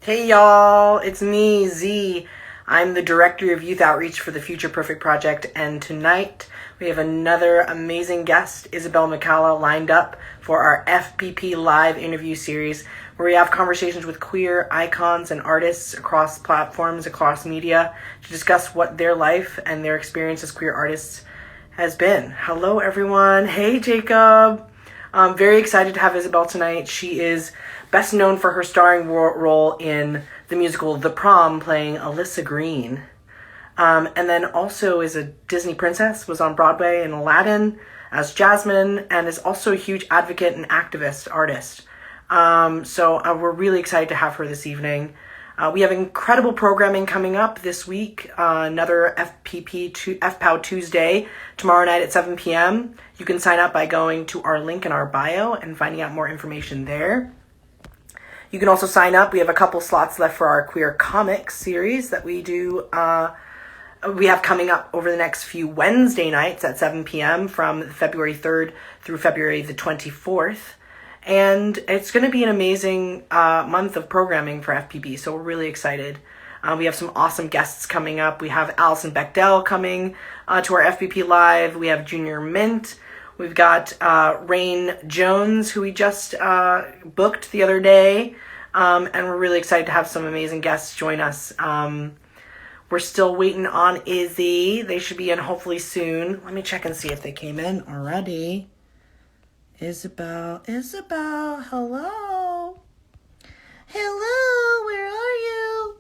Hey y'all, it's me, Z. I'm the Director of Youth Outreach for the Future Perfect Project, and tonight we have another amazing guest, Isabelle McCalla, lined up for our FPP live interview series where we have conversations with queer icons and artists across platforms, across media, to discuss what their life and their experience as queer artists has been. Hello, everyone. Hey, Jacob. I'm very excited to have Isabelle tonight. She is best known for her starring role in the musical The Prom, playing Alyssa Green. And then also is a Disney princess, was on Broadway in Aladdin as Jasmine, and is also a huge advocate and activist artist. So we're really excited to have her this evening. We have incredible programming coming up this week. Another FPOW Tuesday tomorrow night at 7 p.m. You can sign up by going to our link in our bio and finding out more information there. You can also sign up. We have a couple slots left for our queer comics series that we do. We have coming up over the next few Wednesday nights at 7 p.m. from February 3rd through February the 24th. And it's going to be an amazing month of programming for FPP, so we're really excited. We have some awesome guests coming up. We have Alison Bechdel coming to our FPP Live. We have Junior Mint. We've got Rain Jones, who we just booked the other day. And we're really excited to have some amazing guests join us. We're still waiting on Izzy. They should be in hopefully soon. Let me check and see if they came in already. Isabelle, hello. Hello, where are you?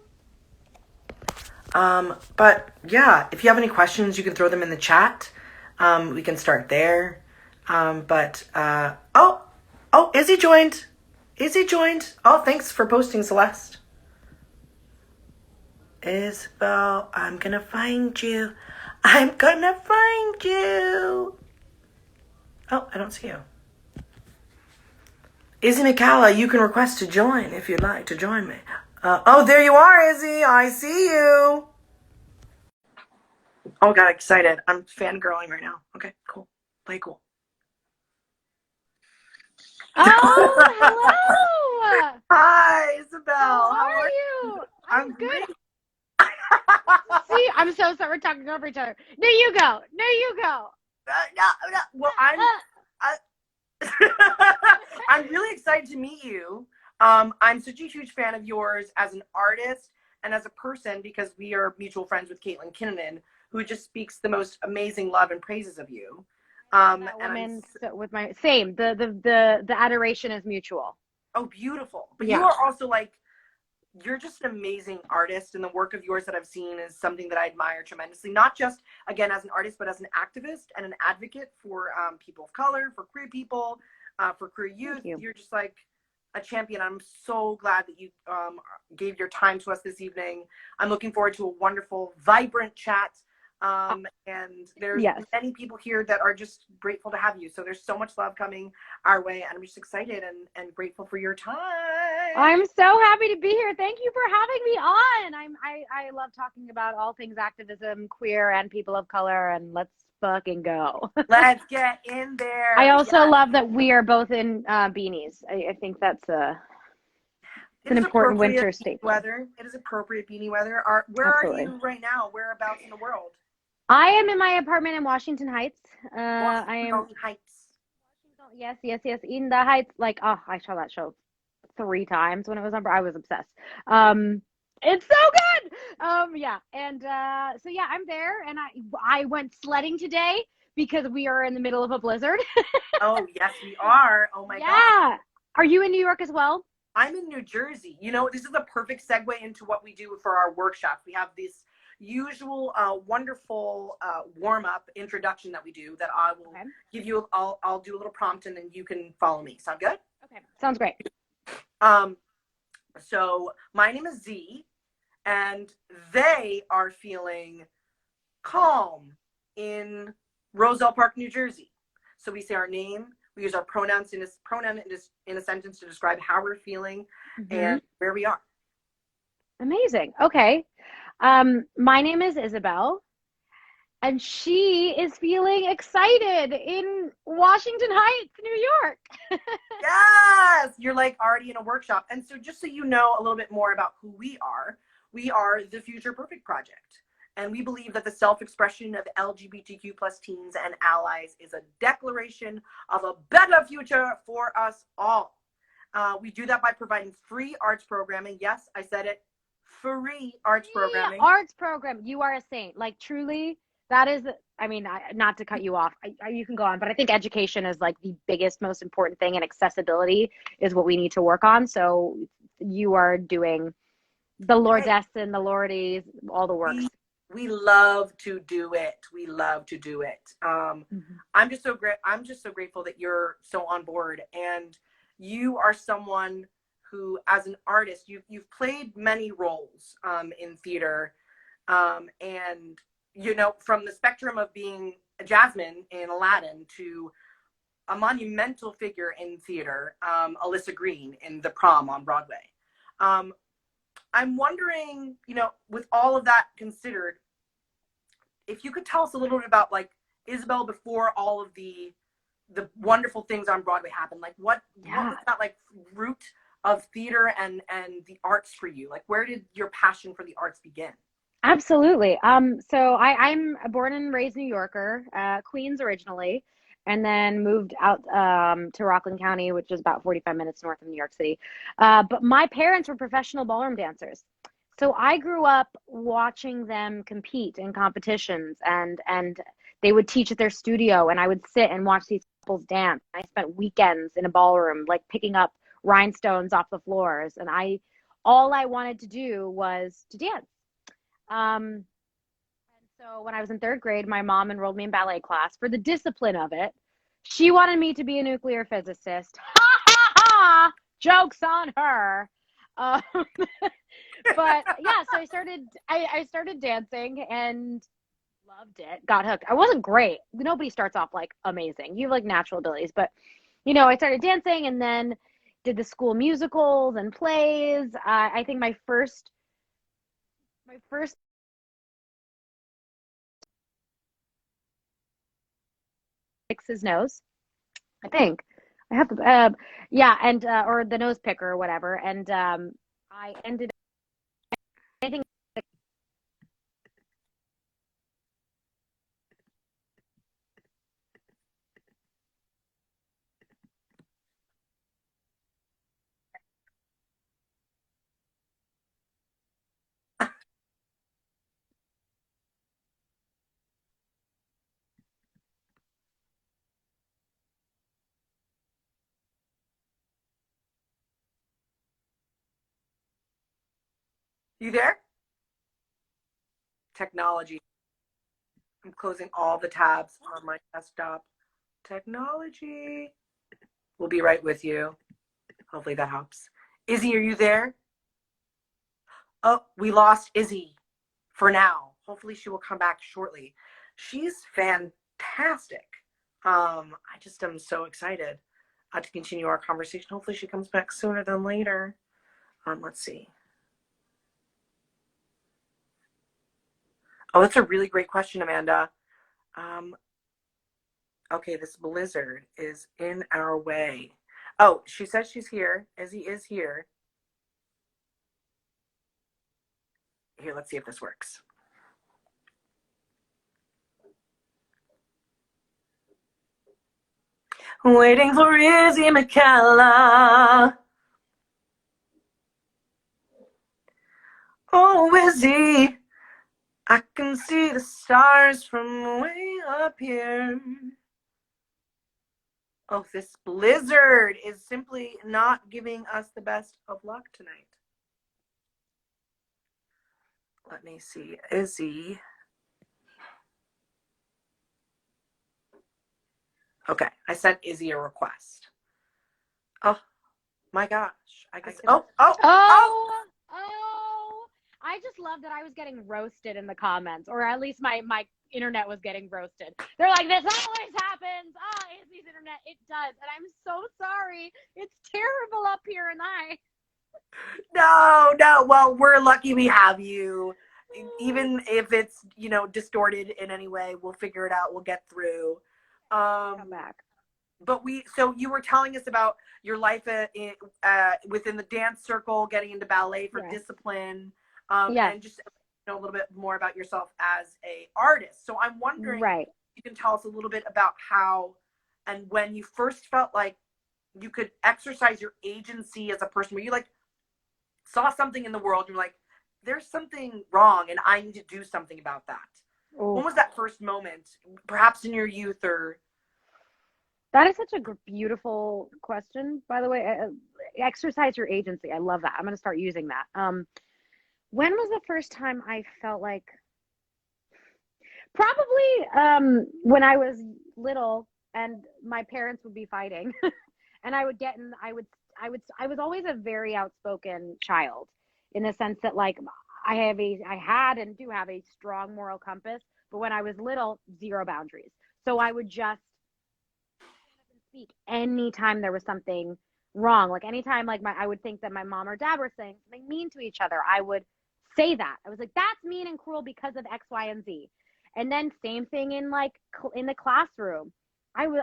But yeah, if you have any questions, you can throw them in the chat. We can start there. Izzy joined. Oh, thanks for posting, Celeste. Isabelle, I'm gonna find you. Oh, I don't see you. Izzy McCalla, you can request to join if you'd like to join me. There you are, Izzy. I see you. Oh, got excited. I'm fangirling right now. Okay, cool. Play cool. Oh, hello. Hi, Isabelle. How are you? I'm good. See, I'm so sorry we're talking over each other. There you go. No. Well, I'm really excited to meet you. I'm such a huge fan of yours as an artist and as a person because we are mutual friends with Caitlin Kinnanen, who just speaks the most amazing love and praises of you. With my same. The adoration is mutual. Oh, beautiful. But yeah. You are also you're just an amazing artist, and the work of yours that I've seen is something that I admire tremendously, not just, again, as an artist, but as an activist and an advocate for people of color, for queer people, for queer youth. You're just like a champion. I'm so glad that you gave your time to us this evening. I'm looking forward to a wonderful, vibrant chat. And there's many people here that are just grateful to have you. So there's so much love coming our way, and I'm just excited and grateful for your time. I'm so happy to be here. Thank you for having me on. I love talking about all things activism, queer, and people of color, and let's fucking go. Let's get in there. I also love that we are both in beanies. I think that's an important winter staple. Weather. It is appropriate beanie weather. Where Absolutely. are you right now? Whereabouts in the world? I am in my apartment in Washington Heights. Washington Heights. Yes. In the Heights. I saw that show 3 times when it was on. I was obsessed. It's so good. And so yeah, I'm there, and I went sledding today because we are in the middle of a blizzard. Oh yes, we are. Oh my god. Yeah. Are you in New York as well? I'm in New Jersey. You know, this is the perfect segue into what we do for our workshops. We have this usual wonderful warm-up introduction that we do that I will give you. I'll do a little prompt and then you can follow me. Sound good? Okay, sounds great. So my name is Z, and they are feeling calm in Roselle Park, New Jersey. So we say our name, we use our pronouns in a sentence to describe how we're feeling and where we are. Amazing. Okay. My name is Isabelle, And she is feeling excited in Washington Heights, New York. Yes, you're like already in a workshop. And so just so you know a little bit more about who we are the Future Perfect Project. And we believe that the self-expression of LGBTQ plus teens and allies is a declaration of a better future for us all. We do that by providing free arts programming. Yes, I said it. Free arts programming. Arts program. You are a saint. Like, truly, that is, I mean, not to cut you off, you can go on, but I think education is like the biggest, most important thing, and accessibility is what we need to work on. So you are doing the Lordess and the Lordies, all the works. We love to do it. We love to do it. I'm just so grateful that you're so on board, and you are someone who, as an artist, you've played many roles in theater, and you know, from the spectrum of being Jasmine in Aladdin to a monumental figure in theater, Alyssa Green in The Prom on Broadway. I'm wondering, you know, with all of that considered, if you could tell us a little bit about like Isabelle before all of the wonderful things on Broadway happened. Like what was that like root of theater and the arts for you? Like where did your passion for the arts begin? Absolutely. So I'm a born and raised New Yorker, Queens originally, and then moved out to Rockland County, which is about 45 minutes north of New York City. But my parents were professional ballroom dancers. So I grew up watching them compete in competitions, and they would teach at their studio, and I would sit and watch these couples dance. I spent weekends in a ballroom, like picking up rhinestones off the floors, and all I wanted to do was to dance. And so when I was in third grade, my mom enrolled me in ballet class for the discipline of it. She wanted me to be a nuclear physicist. Ha ha ha! Joke's on her. Um, but yeah, so I started dancing and loved it. Got hooked. I wasn't great. Nobody starts off like amazing. You have like natural abilities, but you know, I started dancing and then did the school musicals and plays. I think my first fix his nose. I think I have to, yeah, and or the nose picker or whatever. And I ended up, I think, You there? Technology. I'm closing all the tabs on my desktop. Technology. We'll be right with you. Hopefully that helps. Izzy, are you there? Oh, we lost Izzy for now. Hopefully she will come back shortly. She's fantastic. I just am so excited to continue our conversation. Hopefully she comes back sooner than later. Let's see. Oh, that's a really great question, Amanda. Okay, this blizzard is in our way. Oh, she says she's here. Izzy is here. Here, let's see if this works. Waiting for Izzy McCalla. Oh, Izzy, I can see the stars from way up here. Oh, this blizzard is simply not giving us the best of luck tonight. Let me see. Izzy. Okay, I sent Izzy a request. Oh my gosh. I guess. Oh. I just love that I was getting roasted in the comments, or at least my internet was getting roasted. They're like, this always happens. Oh, Izzy's internet, it does. And I'm so sorry. It's terrible up here, and No. Well, we're lucky we have you. even if it's, distorted in any way, we'll figure it out. We'll get through. Come back. But so you were telling us about your life within the dance circle, getting into ballet for discipline, Yes. and just know a little bit more about yourself as a artist. So I'm wondering, Right. if you can tell us a little bit about how and when you first felt like you could exercise your agency as a person, where you like saw something in the world, and you're like, there's something wrong, and I need to do something about that. Oof. When was that first moment? Perhaps in your youth, or That is such a beautiful question, by the way. Exercise your agency. I love that. I'm going to start using that. When was the first time I felt like, probably when I was little and my parents would be fighting and I would get in, I was always a very outspoken child, in the sense that like I had and do have a strong moral compass, but when I was little, zero boundaries. So I would just speak anytime there was something wrong. Like anytime like I would think that my mom or dad were saying something mean to each other, I would say that. I was like, that's mean and cruel because of X, Y, and Z. And then same thing in like in the classroom. I was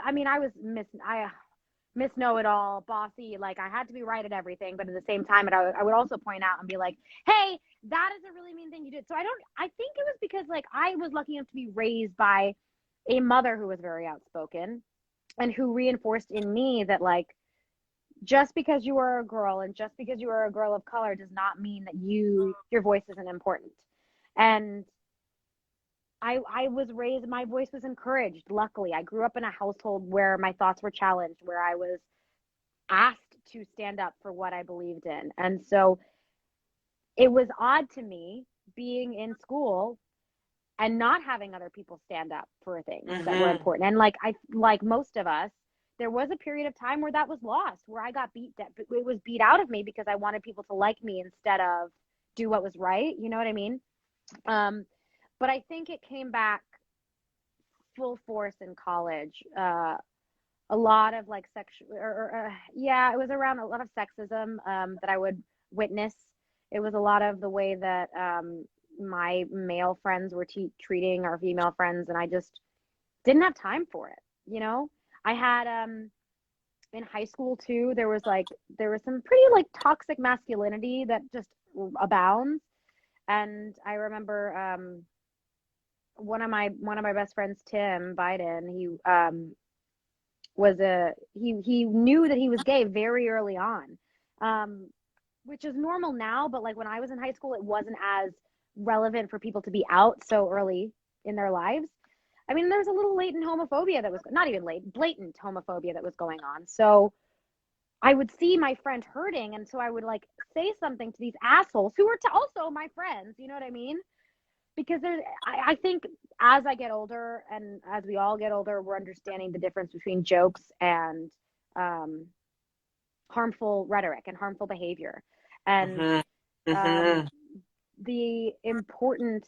Miss Know It All, bossy. Like I had to be right at everything, but at the same time, I would also point out and be like, "Hey, that is a really mean thing you did." So I think it was because like I was lucky enough to be raised by a mother who was very outspoken and who reinforced in me that like just because you are a girl and just because you are a girl of color does not mean that your voice isn't important. And I was raised, my voice was encouraged. Luckily, I grew up in a household where my thoughts were challenged, where I was asked to stand up for what I believed in. And so it was odd to me being in school and not having other people stand up for things that were important. And like most of us, there was a period of time where that was lost, where I got it was beat out of me because I wanted people to like me instead of do what was right. You know what I mean? But I think it came back full force in college. A lot of like sexual, yeah, it was around a lot of sexism that I would witness. It was a lot of the way that my male friends were treating our female friends, and I just didn't have time for it. You know, I had in high school too. There was some pretty like toxic masculinity that just abounds, and I remember one of my best friends, Tim Biden, he knew that he was gay very early on, which is normal now, but like when I was in high school, it wasn't as relevant for people to be out so early in their lives. I mean, there was a little latent homophobia that was not even blatant homophobia that was going on. So I would see my friend hurting, and so I would like say something to these assholes who were also my friends. You know what I mean? Because I think as I get older, and as we all get older, we're understanding the difference between jokes and harmful rhetoric and harmful behavior. And the important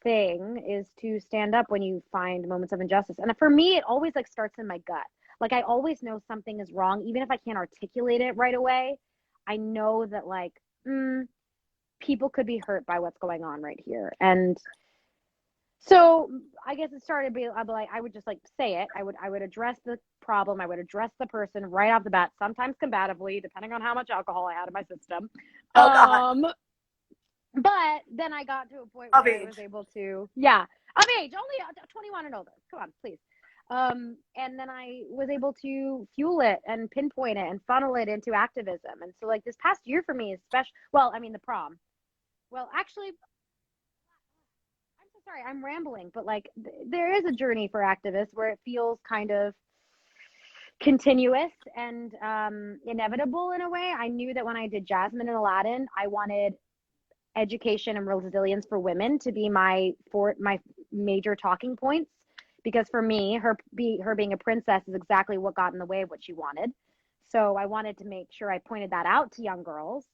thing is to stand up when you find moments of injustice. And for me, it always like starts in my gut. Like I always know something is wrong, even if I can't articulate it right away. I know that like, people could be hurt by what's going on right here. And so I guess it started being, I would just like say it. I would address the problem. I would address the person right off the bat, sometimes combatively, depending on how much alcohol I had in my system. Oh God. But then I got to a point where I was able to, of age, only 21 and older. Come on, please. And then I was able to fuel it and pinpoint it and funnel it into activism. And so like this past year for me is special. Well, I mean the prom. Well, actually, I'm so sorry, I'm rambling, but like there is a journey for activists where it feels kind of continuous and inevitable in a way. I knew that when I did Jasmine and Aladdin, I wanted education and resilience for women to be my major talking points, because for me, her being a princess is exactly what got in the way of what she wanted. So I wanted to make sure I pointed that out to young girls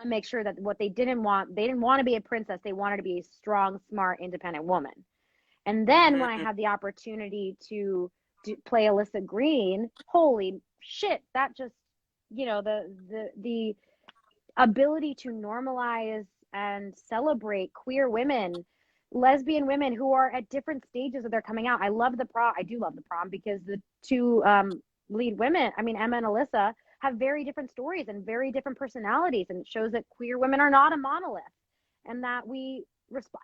and make sure that what they didn't want to be a princess. They wanted to be a strong, smart, independent woman. And then when I had the opportunity to play Alyssa Green, holy shit, that just, the ability to normalize and celebrate queer women, lesbian women who are at different stages of their coming out. I love the prom. I do love the prom because the two lead women, I mean, Emma and Alyssa, have very different stories and very different personalities. And it shows that queer women are not a monolith, and that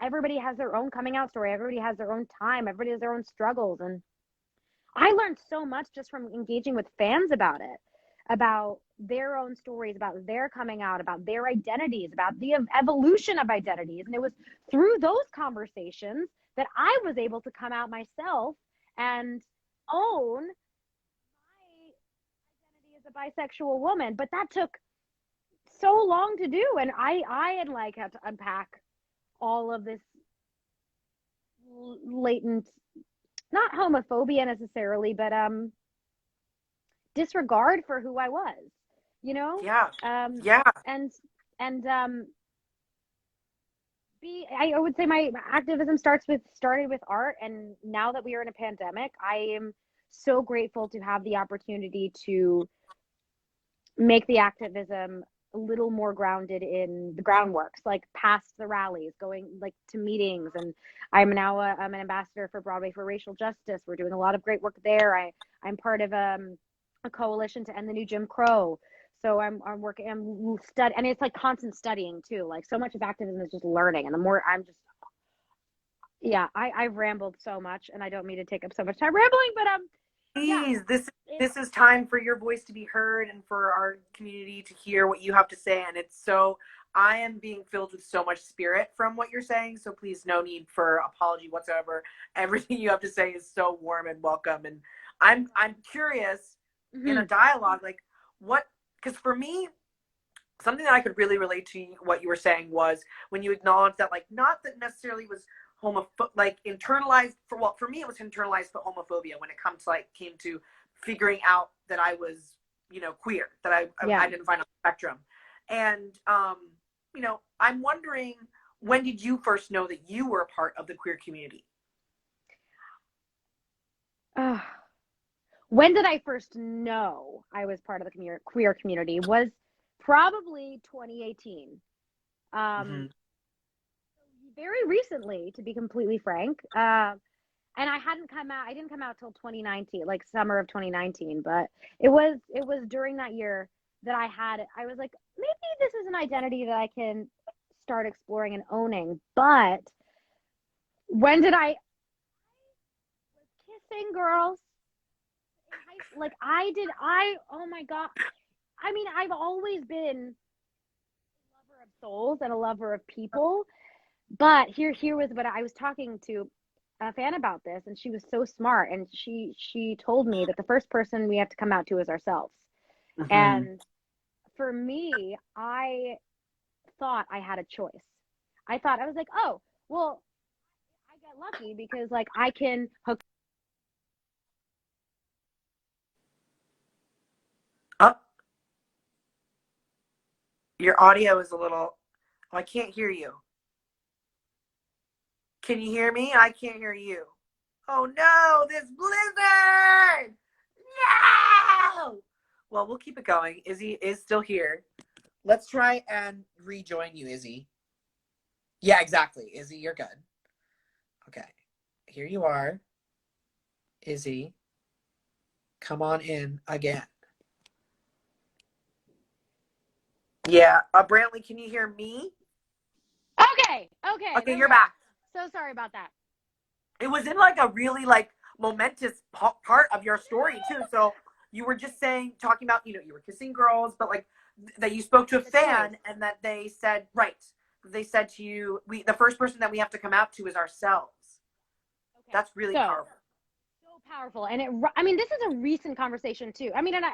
everybody has their own coming out story. Everybody has their own time. Everybody has their own struggles. And I learned so much just from engaging with fans about it, about their own stories, about their coming out, about their identities, about the evolution of identities. And it was through those conversations that I was able to come out myself and own my identity as a bisexual woman. But that took so long to do. And I had like had to unpack all of this latent, not homophobia necessarily, but disregard for who I was, you know? Yeah. Yeah. And I would say my activism started with art, and now that we are in a pandemic, I am so grateful to have the opportunity to make the activism a little more grounded in the groundworks, like past the rallies, going like to meetings. And I'm now I'm an ambassador for Broadway for Racial Justice. We're doing a lot of great work there. I'm part of a coalition to end the new Jim Crow. So I'm working, and it's like constant studying too. Like so much of activism is just learning. And the more I'm just, yeah, I've rambled so much, and I don't mean to take up so much time rambling, but Please, this is time for your voice to be heard and for our community to hear what you have to say. And I am being filled with so much spirit from what you're saying. So please, no need for apology whatsoever. Everything you have to say is so warm and welcome. And I'm curious in a dialogue, like because for me, something that I could really relate to what you were saying was when you acknowledged that, like, not that necessarily was internalized for me, it was internalized for homophobia when it came to figuring out that I was, queer, that I identified on the spectrum. And, I'm wondering, when did you first know that you were a part of the queer community? When did I first know I was part of the queer community was probably 2018. Very recently, to be completely frank. And I didn't come out till 2019, like summer of 2019. But it was during that year that I was like, maybe this is an identity that I can start exploring and owning. But when did I was kissing girls? Like oh my God. I mean, I've always been a lover of souls and a lover of people. But here was what I was talking to a fan about this, and she was so smart, and she told me that the first person we have to come out to is ourselves. Mm-hmm. And for me, I thought I had a choice. I was like, oh, well, I get lucky because like I can hook up. Your audio is a little, I can't hear you. Can you hear me? I can't hear you. Oh no, this blizzard! No! Well, we'll keep it going. Izzy is still here. Let's try and rejoin you, Izzy. Yeah, exactly. Izzy, you're good. Okay. Here you are. Izzy, come on in again. Yeah. Brantley, can you hear me? Okay, you're back. So sorry about that. It was in like a really like momentous part of your story too. So you were just talking about, you were kissing girls, but like that you spoke to a fan and that they said, they said to you, the first person that we have to come out to is ourselves. Okay. That's really powerful. So powerful. And this is a recent conversation too. I mean, and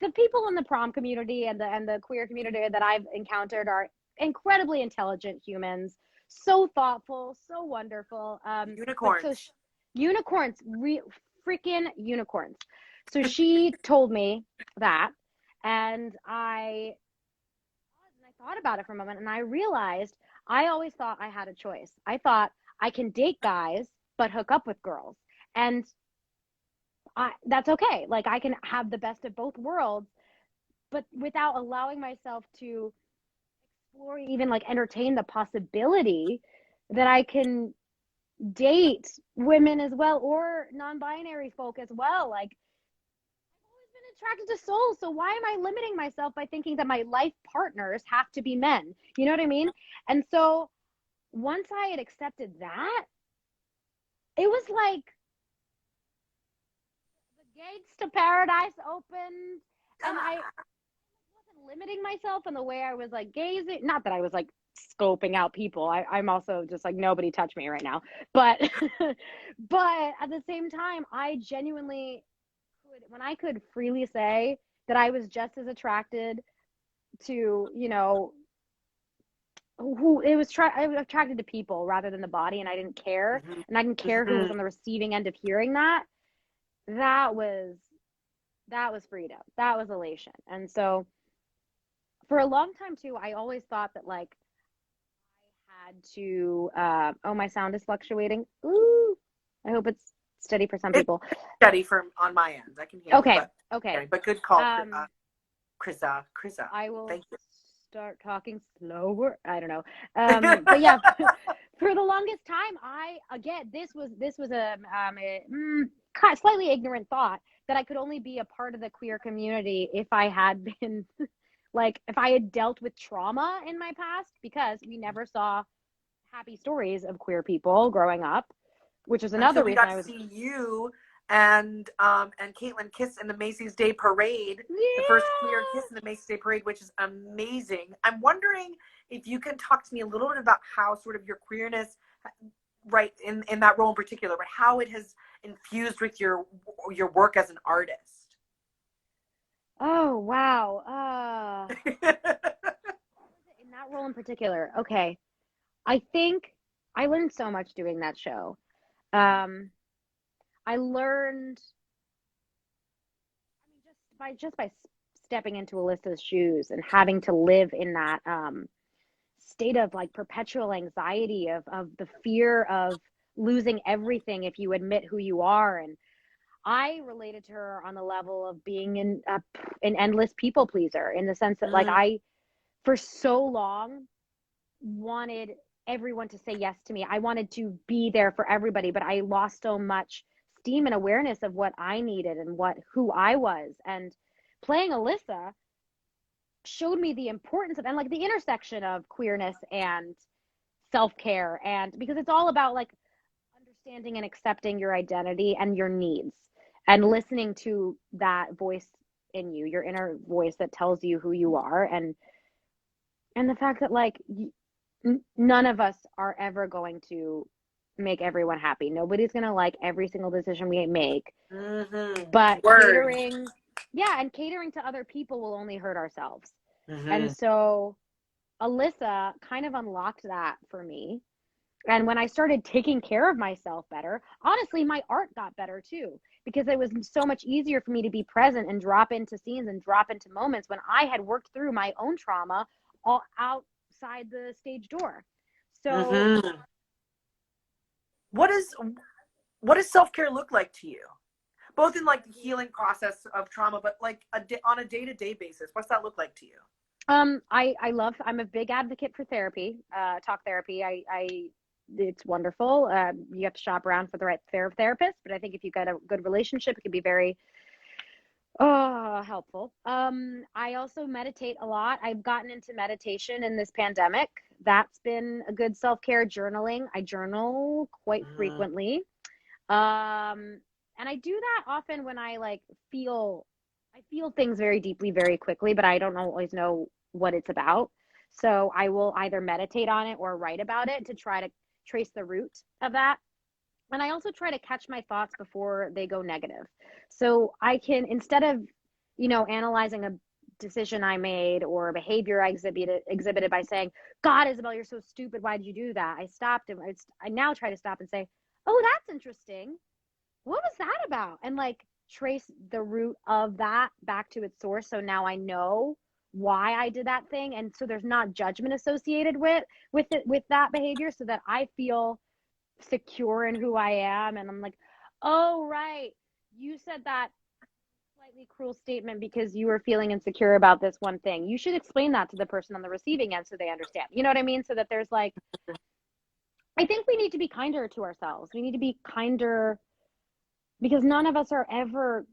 the people in the prom community and the queer community that I've encountered are incredibly intelligent humans, so thoughtful, so wonderful. Unicorns. Unicorns, freaking unicorns. So she told me that, and I thought about it for a moment, and I realized I always thought I had a choice. I thought I can date guys but hook up with girls, and that's okay. Like I can have the best of both worlds, but without allowing myself to or even like entertain the possibility that I can date women as well, or non-binary folk as well. Like, I've always been attracted to souls, so why am I limiting myself by thinking that my life partners have to be men? You know what I mean? And so once I had accepted that, it was like the gates to paradise opened, and I wasn't limiting myself in the way I was like gazing. Not that I was like scoping out people. I'm also just like, nobody touch me right now. But but at the same time, I genuinely could, when I could freely say that I was just as attracted to, you know, who it was I was attracted to people rather than the body, and I didn't care. Mhm. And I didn't care who was Mhm. on the receiving end of hearing that. That was freedom. That was elation. And so for a long time too, I always thought that like I had to oh, my sound is fluctuating. Ooh. I hope it's steady for some It's people. steady from on my end. I can hear you, Okay. but Okay. but good call, Um Krisa. I will Thank you. start talking slower. I don't know. But yeah, for the longest time, I again, this was a slightly ignorant thought that I could only be a part of the queer community if I had been like if I had dealt with trauma in my past, because we never saw happy stories of queer people growing up, which is another Until we reason got I to was. see you and Caitlin kiss in the Macy's Day Parade, the first queer Yeah. kiss in the Macy's Day Parade, which is amazing. I'm wondering if you can talk to me a little bit about how sort of your queerness, right, in that role in particular, but how it has infused with your work as an artist. Oh wow. In that role in particular. Okay. I think I learned so much doing that show. Um, I learned, I mean, just by stepping into Alyssa's shoes and having to live in that state of like perpetual anxiety of the fear of losing everything if you admit who you are. And I related to her on the level of being an endless people pleaser, in the sense that like Mm, I for so long wanted everyone to say yes to me. I wanted to be there for everybody, but I lost so much steam and awareness of what I needed and what who I was. And playing Alyssa showed me the importance of, and like the intersection of queerness and self-care, and because it's all about like understanding and accepting your identity and your needs, and listening to that voice in you, your inner voice that tells you who you are. And the fact that like none of us are ever going to make everyone happy. Nobody's going to like every single decision we make, but Word. catering to other people will only hurt ourselves. And Mm-hmm. so Alyssa kind of unlocked that for me. And when I started taking care of myself better, honestly, my art got better too, because it was so much easier for me to be present and drop into scenes and drop into moments when I had worked through my own trauma all outside the stage door. So, Mm-hmm. What is what does self care look like to you? Both in like the healing process of trauma, but like on a day to day basis, what's that look like to you? I'm a big advocate for therapy, talk therapy. It's wonderful. You have to shop around for the right therapist, but I think if you've got a good relationship, it can be very helpful. I also meditate a lot. I've gotten into meditation in this pandemic. That's been a good self-care. Journaling. I journal quite Mm-hmm. frequently. And I do that often when I feel things very deeply, very quickly, but I don't always know what it's about. So I will either meditate on it or write about it to try to trace the root of that. And I also try to catch my thoughts before they go negative. So I can, instead of, analyzing a decision I made or a behavior I exhibited by saying, God, Isabel, you're so stupid. Why did you do that? I stopped and I now try to stop and say, oh, that's interesting. What was that about? And like trace the root of that back to its source. So now I know why I did that thing. And so there's not judgment associated with that behavior, so that I feel secure in who I am. And I'm like, oh, right. You said that really cruel statement because you were feeling insecure about this one thing. You should explain that to the person on the receiving end so they understand. You know what I mean? So that there's like, I think we need to be kinder to ourselves. We need to be kinder because none of us are ever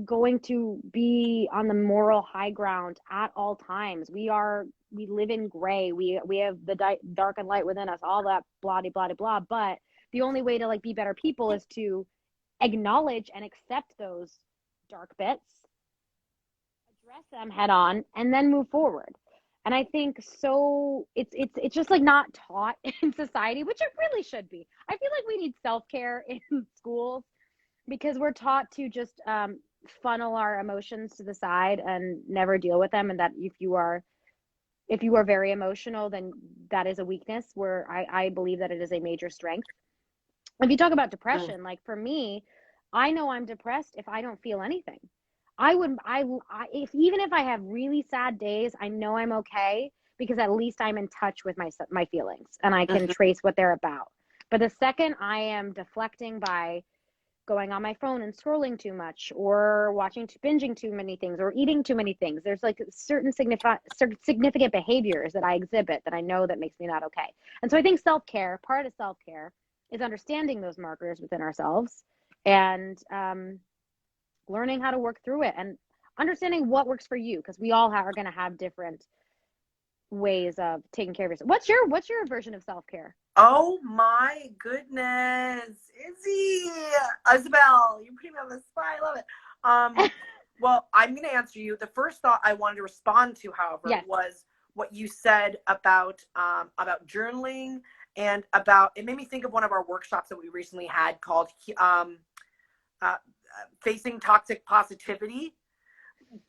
going to be on the moral high ground at all times. We live in gray. We have the dark and light within us, all that blah, blah, blah, blah. But the only way to like be better people is to acknowledge and accept those dark bits, address them head on, and then move forward. And I think so it's just like not taught in society, which it really should be. I feel like we need self-care in schools because we're taught to just funnel our emotions to the side and never deal with them, and that if you are very emotional, then that is a weakness, where I believe that it is a major strength. If you talk about depression, like for me, I know I'm depressed if I don't feel anything. If even if I have really sad days, I know I'm okay because at least I'm in touch with my feelings and I can trace what they're about. But the second I am deflecting by going on my phone and scrolling too much, or binging too many things, or eating too many things, there's like certain significant behaviors that I exhibit that I know that makes me not okay. And so I think part of self-care is understanding those markers within ourselves and learning how to work through it and understanding what works for you, because we all are going to have different ways of taking care of yourself. What's your version of self-care? Oh my goodness, Izzy, Isabelle, you're putting me on the spot. I love it. Well, I'm going to answer you. The first thought I wanted to respond to, however, was what you said about journaling and about, it made me think of one of our workshops that we recently had called Facing Toxic Positivity.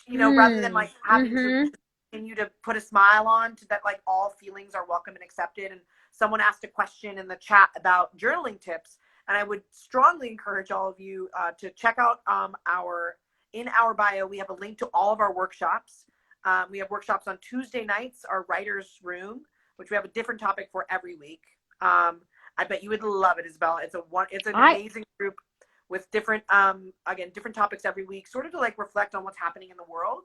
You know, rather than like having to continue to put a smile on, to that like all feelings are welcome and accepted. And someone asked a question in the chat about journaling tips, and I would strongly encourage all of you to check out in our bio. We have a link to all of our workshops. We have workshops on Tuesday nights, our writer's room, which we have a different topic for every week. I bet you would love it, Isabella. It's an amazing group with different different topics every week, sort of to like reflect on what's happening in the world.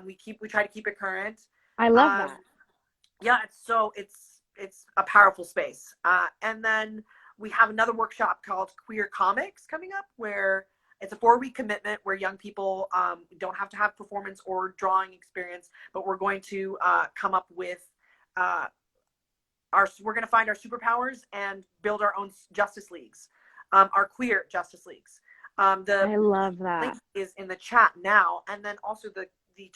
We try to keep it current. I love that. Yeah, it's a powerful space. And then we have another workshop called Queer Comics coming up, where it's a 4-week commitment where young people don't have to have performance or drawing experience, but we're going to come up with we're going to find our superpowers and build our own justice leagues, our queer justice leagues. I love that. Link is in the chat now. And then also the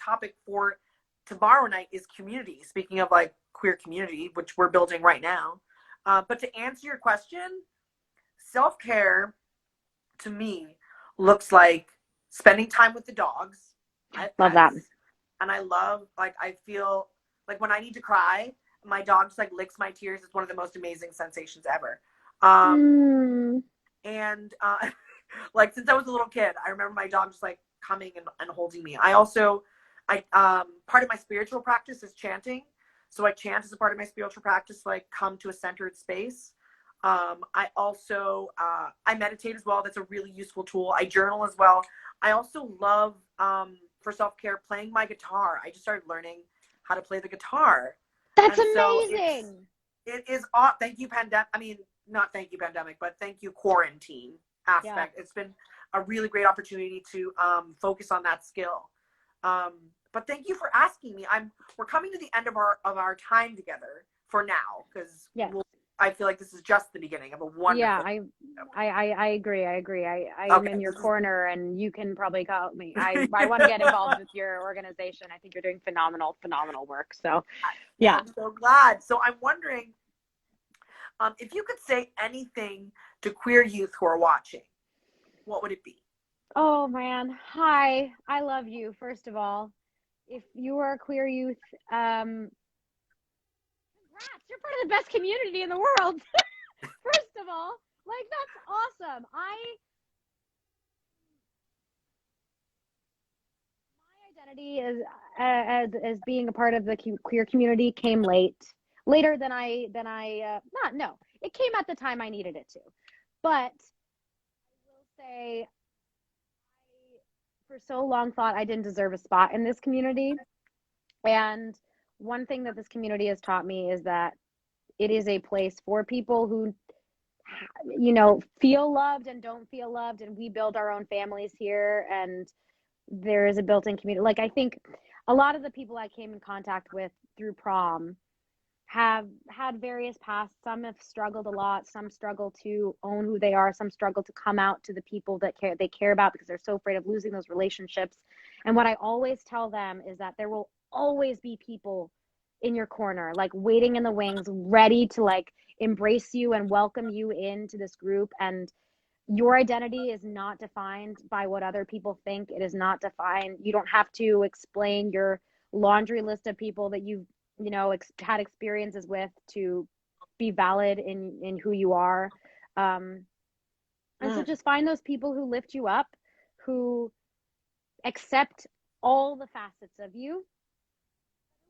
topic for tomorrow night is community. Speaking of like queer community, which we're building right now. But to answer your question, self-care to me looks like spending time with the dogs. Love that. And I love, like, I feel like when I need to cry, my dog just like licks my tears. It's one of the most amazing sensations ever. And like since I was a little kid, I remember my dog just like coming and holding me. Part of my spiritual practice is chanting. So I chant as a part of my spiritual practice, like come to a centered space. I also, I meditate as well. That's a really useful tool. I journal as well. I also love, for self-care, playing my guitar. I just started learning how to play the guitar. That's amazing. It is, thank you pandemic. I mean, not thank you pandemic, but thank you quarantine aspect. Yeah. It's been a really great opportunity to focus on that skill. But thank you for asking me. We're coming to the end of our time together for now, because I feel like this is just the beginning of a wonderful. Yeah, I agree. I'm in your corner, and you can probably call me. I want to get involved with your organization. I think you're doing phenomenal work. So, yeah. I'm so glad. So I'm wondering if you could say anything to queer youth who are watching, what would it be? Oh man, hi. I love you. First of all, if you are a queer youth, congrats, you're part of the best community in the world. First of all, like, that's awesome. My identity as being a part of the queer community came later than it came at the time I needed it to. But I will say, for so long thought I didn't deserve a spot in this community. And one thing that this community has taught me is that it is a place for people who, feel loved and don't feel loved. And we build our own families here. And there is a built-in community. Like, I think a lot of the people I came in contact with through prom have had various pasts. Some have struggled a lot. Some struggle to own who they are. Some struggle to come out to the people that they care about because they're so afraid of losing those relationships. And what I always tell them is that there will always be people in your corner, like waiting in the wings, ready to like embrace you and welcome you into this group. And your identity is not defined by what other people think. It is not defined. You don't have to explain your laundry list of people that you've had experiences with to be valid in who you are. And so just find those people who lift you up, who accept all the facets of you,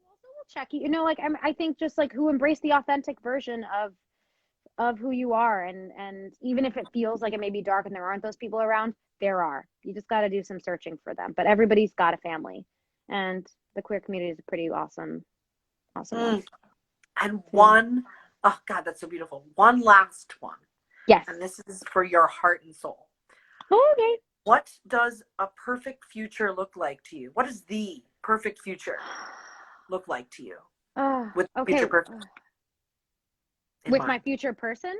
also will check you, like I think just like who embrace the authentic version of who you are. And even if it feels like it may be dark and there aren't those people around, there are. You just got to do some searching for them. But everybody's got a family, and the queer community is a pretty awesome one. And one, oh God, that's so beautiful. One last one. Yes. And this is for your heart and soul. Okay. What does a perfect future look like to you? What does the perfect future look like to you? With future perfect with mind. My future person?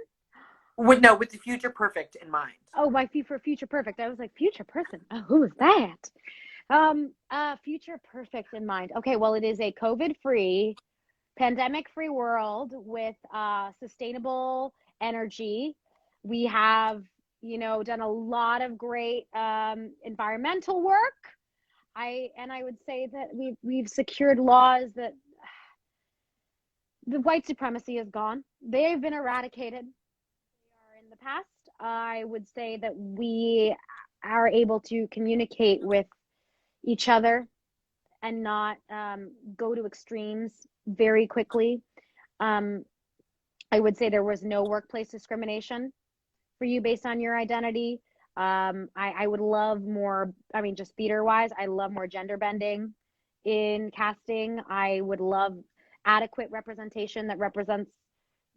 With the future perfect in mind. Oh, my future perfect. I was like, future person. Oh, who is that? Future perfect in mind. Okay, well, it is a COVID-free, pandemic-free world with sustainable energy. We have, done a lot of great environmental work. I would say that we've secured laws that the white supremacy is gone. They have been eradicated. They are in the past. I would say that we are able to communicate with each other and not go to extremes very quickly. I would say there was no workplace discrimination for you based on your identity. I would love more, just theater wise, I love more gender bending in casting. I would love adequate representation that represents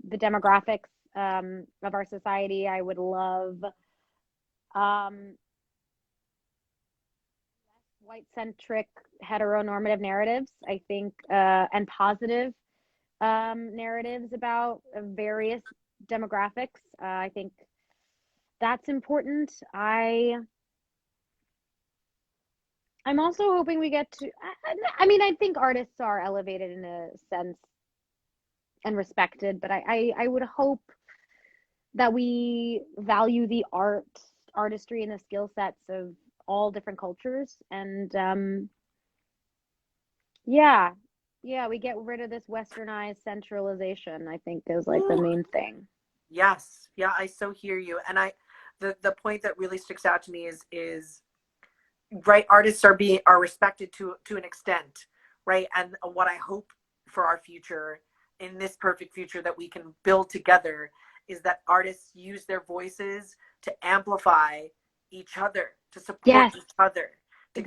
the demographics of our society. I would love white-centric heteronormative narratives, I think, and positive narratives about various demographics. I think that's important. I'm also hoping we get to, I think artists are elevated in a sense and respected, but I would hope that we value the artistry and the skill sets of all different cultures. And we get rid of this westernized centralization, I think, is like the main thing. Yes. Yeah, I so hear you. And the point that really sticks out to me is right, artists are respected to an extent, right? And what I hope for our future, in this perfect future that we can build together, is that artists use their voices to amplify each other, to support each other, to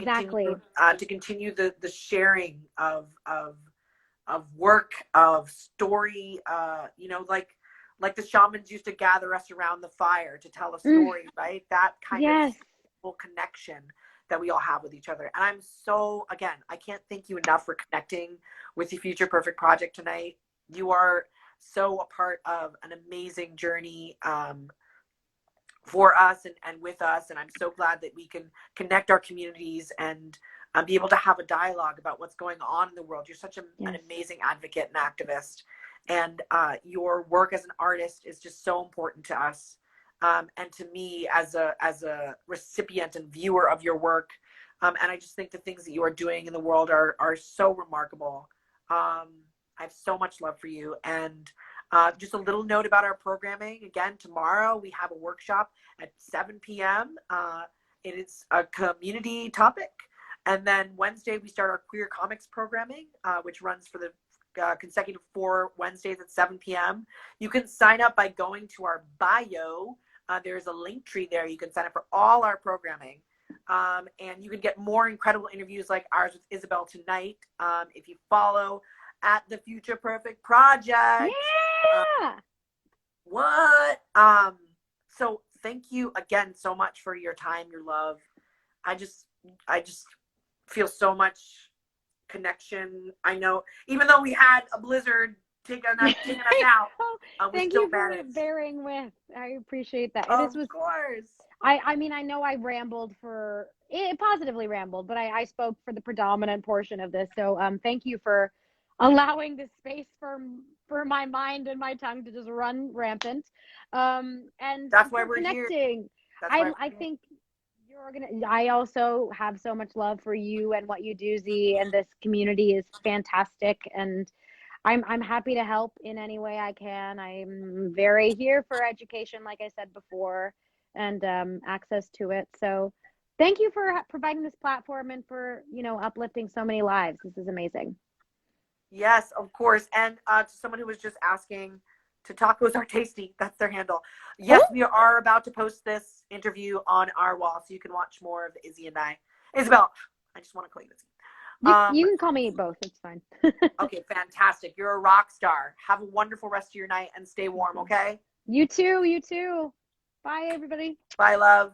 continue the sharing of work, of story, like the shamans used to gather us around the fire to tell a story, right? That kind of connection that we all have with each other. And I'm so, again, I can't thank you enough for connecting with the Future Perfect Project tonight. You are so a part of an amazing journey for us and with us. And I'm so glad that we can connect our communities and be able to have a dialogue about what's going on in the world. You're such an amazing advocate and activist. And your work as an artist is just so important to us. And to me as a recipient and viewer of your work. And I just think the things that you are doing in the world are so remarkable. I have so much love for you. And just a little note about our programming. Again, tomorrow we have a workshop at 7 p.m. It is a community topic. And then Wednesday we start our queer comics programming, which runs for the consecutive 4 Wednesdays at 7 p.m. You can sign up by going to our bio. There's a link tree there. You can sign up for all our programming. And you can get more incredible interviews like ours with Isabelle tonight if you follow at the Future Perfect Project. Yeah. What? So thank you again so much for your time, your love. I just feel so much connection. I know, even though we had a blizzard taking us out, Thank you for bearing with. I appreciate that. Of course. I mean, I know I positively rambled, but I spoke for the predominant portion of this. So thank you for allowing the space for my mind and my tongue to just run rampant. And that's why we're connecting. I think I also have so much love for you and what you do, Z, and this community is fantastic. And I'm happy to help in any way I can. I'm very here for education, like I said before, and access to it. So thank you for providing this platform and for, uplifting so many lives. This is amazing. Yes, of course. And to someone who was just asking, to tacos are tasty. That's their handle. Yes, we are about to post this interview on our wall, so you can watch more of Izzy and I. Isabelle, I just want to call you Izzy. You can call me both. It's fine. Okay, fantastic. You're a rock star. Have a wonderful rest of your night and stay warm, okay? You too. You too. Bye, everybody. Bye, love.